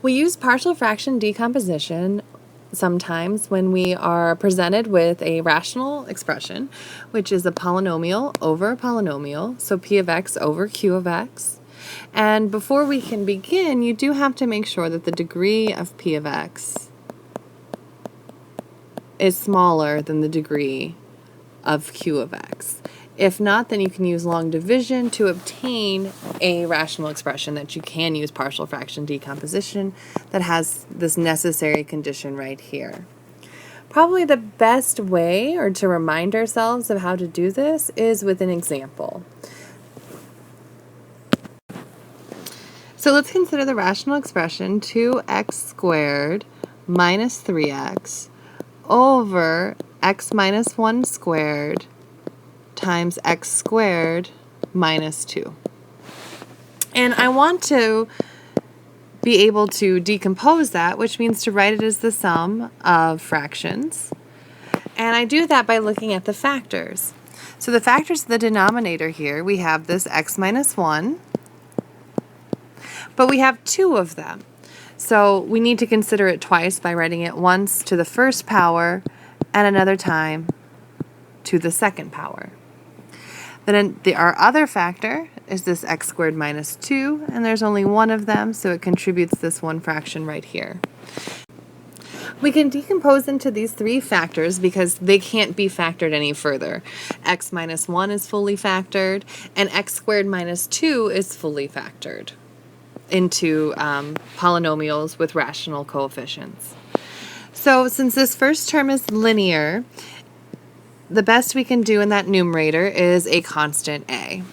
We use partial fraction decomposition sometimes when we are presented with a rational expression, which is a polynomial over a polynomial, so p of x over q of x. And before we can begin, you do have to make sure that the degree of p of x is smaller than the degree of q of x. If not, then you can use long division to obtain a rational expression that you can use partial fraction decomposition that has this necessary condition right here. Probably the best way or to remind ourselves of how to do this is with an example. So let's consider the rational expression 2x squared minus 3x over x minus 1 squared times x squared minus 2. And I want to be able to decompose that, which means to write it as the sum of fractions. And I do that by looking at the factors. So the factors of the denominator here, we have this x minus 1, but we have 2 of them. So we need to consider it twice by writing it once to the first power and another time to the second power. Then our other factor is this x squared minus 2, and there's only one of them, so it contributes this one fraction right here. We can decompose into these three factors because they can't be factored any further. X minus 1 is fully factored, and x squared minus 2 is fully factored into polynomials with rational coefficients. So since this first term is linear, the best we can do in that numerator is a constant a.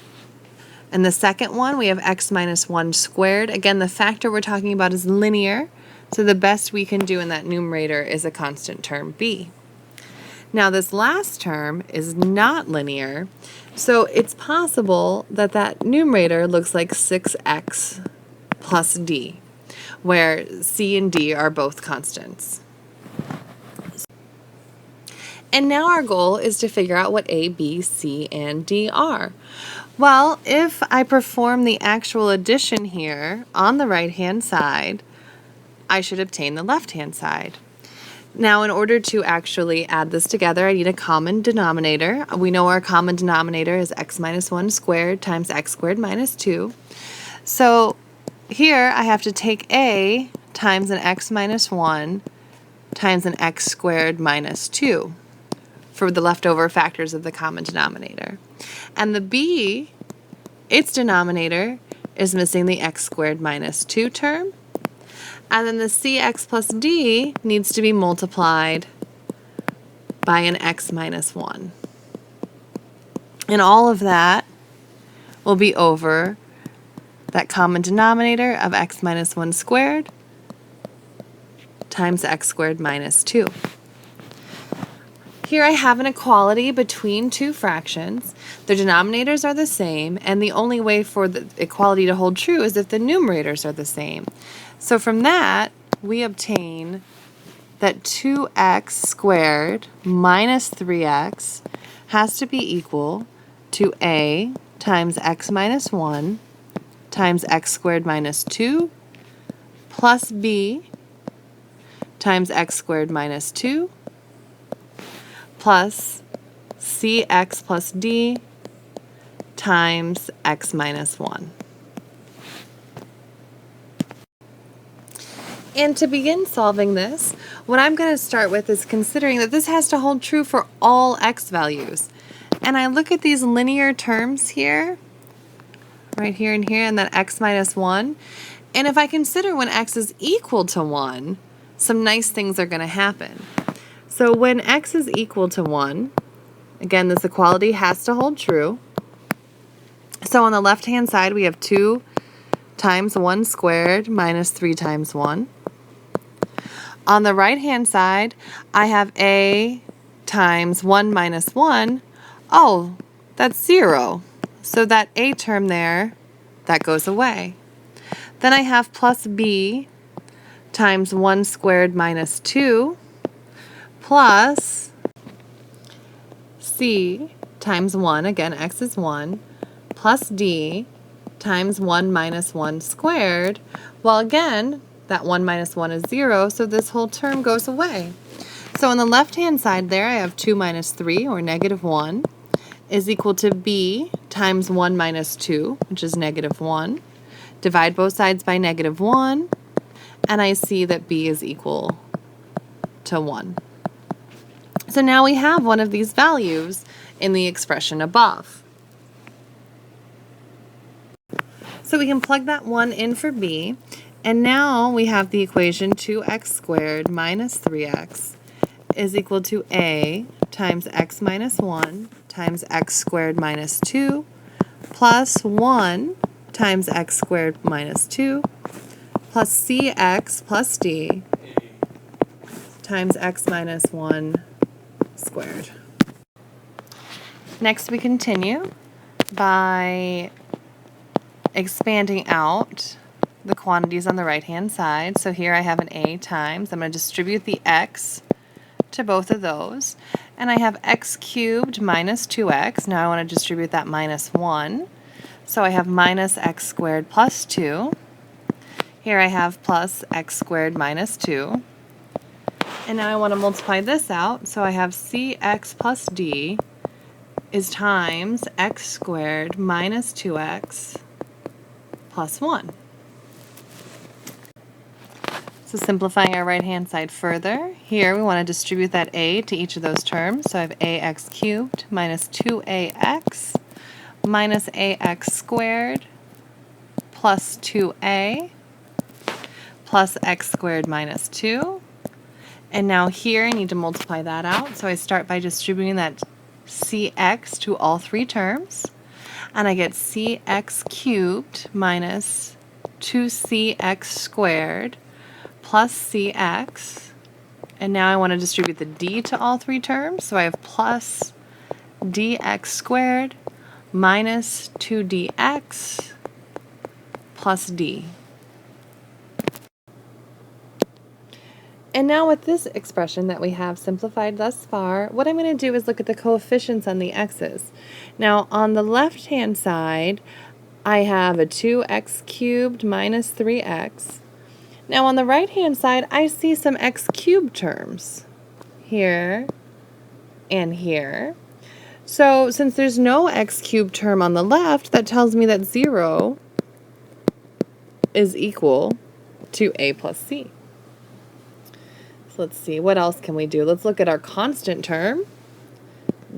And the second one, we have x minus 1 squared. Again, the factor we're talking about is linear, so the best we can do in that numerator is a constant term b. Now this last term is not linear, so it's possible that that numerator looks like 6x plus d, where c and d are both constants. And now our goal is to figure out what a, b, c, and d are. Well, if I perform the actual addition here on the right-hand side, I should obtain the left-hand side. Now, in order to actually add this together, I need a common denominator. We know our common denominator is x minus 1 squared times x squared minus 2. So here I have to take a times an x minus 1 times an x squared minus 2. For the leftover factors of the common denominator. And the b, its denominator, is missing the x squared minus 2 term. And then the cx plus d needs to be multiplied by an x minus 1. And all of that will be over that common denominator of x minus 1 squared times x squared minus 2. Here I have an equality between two fractions. Their denominators are the same, and the only way for the equality to hold true is if the numerators are the same. So from that, we obtain that 2x squared minus 3x has to be equal to a times x minus 1 times x squared minus 2 plus b times x squared minus 2 plus cx plus d times x minus 1. And to begin solving this, what I'm going to start with is considering that this has to hold true for all x values. And I look at these linear terms here, right here and here, and then x minus 1. And if I consider when x is equal to 1, some nice things are going to happen. So when x is equal to 1, again, this equality has to hold true. So on the left-hand side, we have 2 times 1 squared minus 3 times 1. On the right-hand side, I have a times 1 minus 1. Oh, that's 0. So that a term there, that goes away. Then I have plus b times 1 squared minus 2. Plus c times 1, again x is 1, plus d times 1 minus 1 squared. Well, again, That 1 minus 1 is 0, so this whole term goes away. So on the left-hand side there, I have 2 minus 3, or negative 1, is equal to b times 1 minus 2, which is negative 1. Divide both sides by negative 1, and I see that b is equal to 1. So now we have one of these values in the expression above. So we can plug that 1 in for b, and now we have the equation 2x squared minus 3x is equal to a times x minus 1 times x squared minus 2 plus 1 times x squared minus 2 plus cx plus d times x minus 1 squared. Next we continue by expanding out the quantities on the right-hand side. So here I have an a times, I'm going to distribute the x to both of those, and I have x cubed minus 2x. Now I want to distribute that minus 1. So I have minus x squared plus 2. Here I have plus x squared minus 2. And now I want to multiply this out, so I have cx plus d is times x squared minus 2x plus 1. So simplifying our right-hand side further, here we want to distribute that a to each of those terms. So I have ax cubed minus 2ax minus ax squared plus 2a plus x squared minus 2. And now here I need to multiply that out. So I start by distributing that cx to all three terms. And I get cx cubed minus 2cx squared plus cx, and now I want to distribute the d to all three terms, so I have plus dx squared minus 2dx plus d. And now with this expression that we have simplified thus far, what I'm going to do is look at the coefficients on the x's. Now on the left-hand side, I have a 2x cubed minus 3x. Now on the right-hand side, I see some x cubed terms here and here. So since there's no x cubed term on the left, that tells me that 0 is equal to a plus c. So let's see, what else can we do? Let's look at our constant term.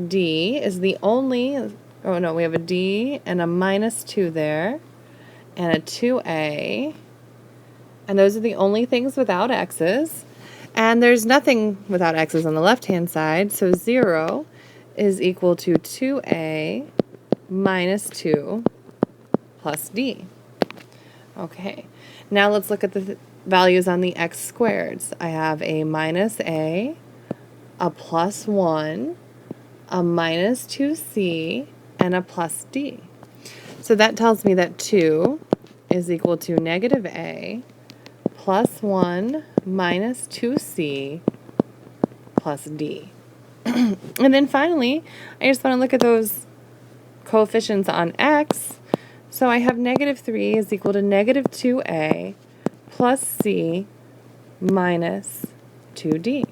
D is the only, oh no, we have a d and a minus 2 there, and a 2a. And those are the only things without x's. And there's nothing without x's on the left-hand side, so 0 is equal to 2a minus 2 plus d. Okay, now let's look at the values on the x squareds. I have a minus a plus 1, a minus 2c, and a plus d. So that tells me that 2 is equal to negative a plus 1 minus 2c plus d. And then finally, I just want to look at those coefficients on x. So I have negative 3 is equal to negative 2a plus c minus 2d.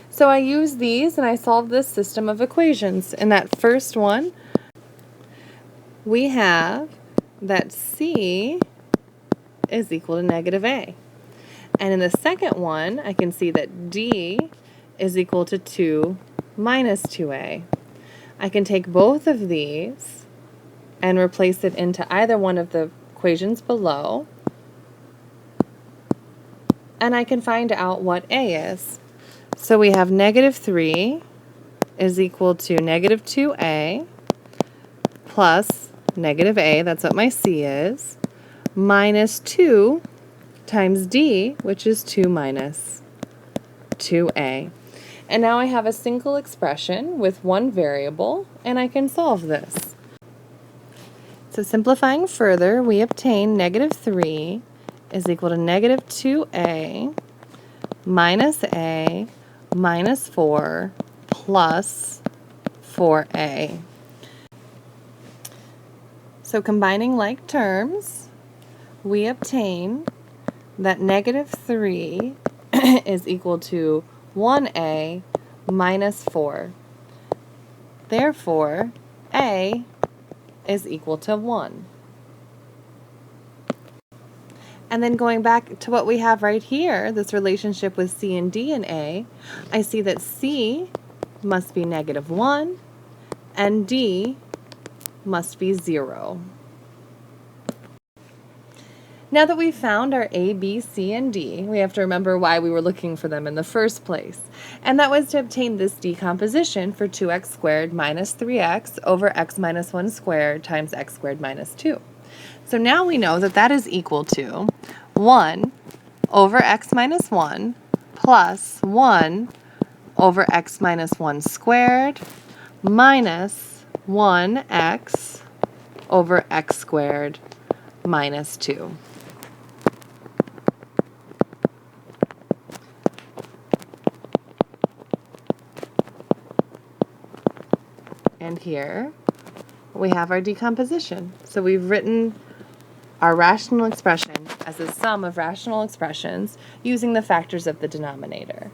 So I use these and I solve this system of equations. In that first one, we have that c is equal to negative a. And in the second one, I can see that d is equal to 2 minus 2a. I can take both of these and replace it into either one of the equations below, and I can find out what a is. So we have negative 3 is equal to negative 2a plus negative a, that's what my c is, minus 2 times d, which is 2 minus 2a. And now I have a single expression with one variable, and I can solve this. So simplifying further, we obtain negative 3 is equal to negative 2a minus a minus 4 plus 4a. So combining like terms, we obtain that negative 3 is equal to 1a minus 4. Therefore, a is equal to 1. And then going back to what we have right here, this relationship with C and D and A, I see that C must be negative 1 and D must be 0. Now that we've found our A, B, C, and D, we have to remember why we were looking for them in the first place. And that was to obtain this decomposition for 2x squared minus 3x over x minus 1 squared times x squared minus 2. So now we know that that is equal to 1 over x minus 1 plus 1 over x minus 1 squared minus 1x over x squared minus 2. And here we have our decomposition. So we've written our rational expression as a sum of rational expressions using the factors of the denominator.